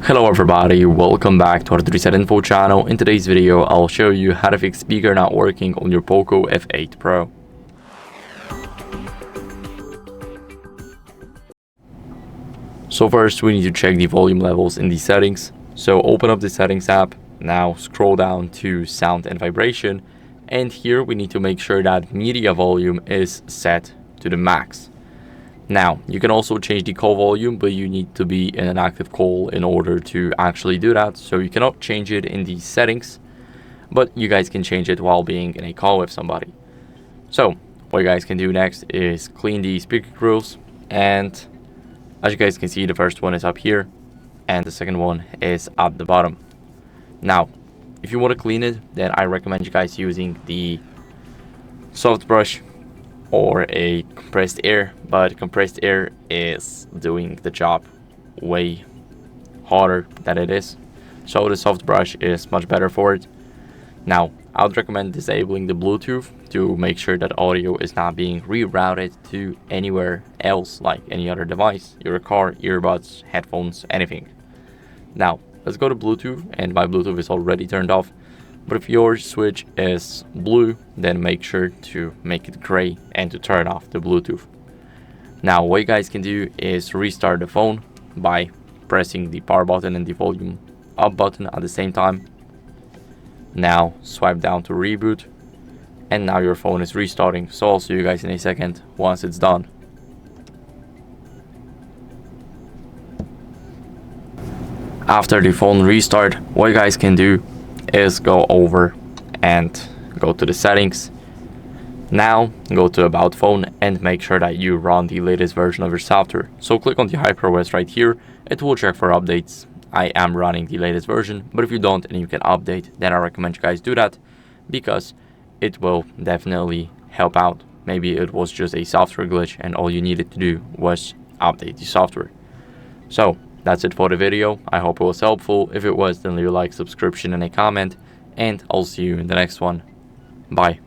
Hello everybody, welcome back to HardReset.Info channel. In today's video, I'll show you how to fix speaker not working on your POCO F8 Pro. So first we need to check the volume levels in the settings. So open up the settings app, now scroll down to sound and vibration, and here we need to make sure that media volume is set to the max. Now, you can also change the call volume, but you need to be in an active call in order to actually do that. So you cannot change it in the settings, but you guys can change it while being in a call with somebody. So what you guys can do next is clean the speaker grills. And as you guys can see, the first one is up here and the second one is at the bottom. Now, if you want to clean it, then I recommend you guys using the soft brush or a compressed air, but compressed air is doing the job way harder than it is, so the soft brush is much better for it. Now, I would recommend disabling the Bluetooth to make sure that audio is not being rerouted to anywhere else, like any other device, your car, earbuds, headphones, anything. Now, let's go to Bluetooth, and my Bluetooth is already turned off. But if your switch is blue, then make sure to make it gray and to turn off the Bluetooth. Now, what you guys can do is restart the phone by pressing the power button and the volume up button at the same time. Now, swipe down to reboot, and now your phone is restarting. So I'll see you guys in a second once it's done. After the phone restart, what you guys can do is go over and go to the settings. Now go to about phone and make sure that you run the latest version of your software. So click on the HyperOS right here. It will check for updates. I am running the latest version, but if you don't and you can update, then I recommend you guys do that because it will definitely help out. Maybe it was just a software glitch and all you needed to do was update the software. So that's it for the video. I hope it was helpful. If it was, then leave a like, subscription, and a comment, and I'll see you in the next one. Bye.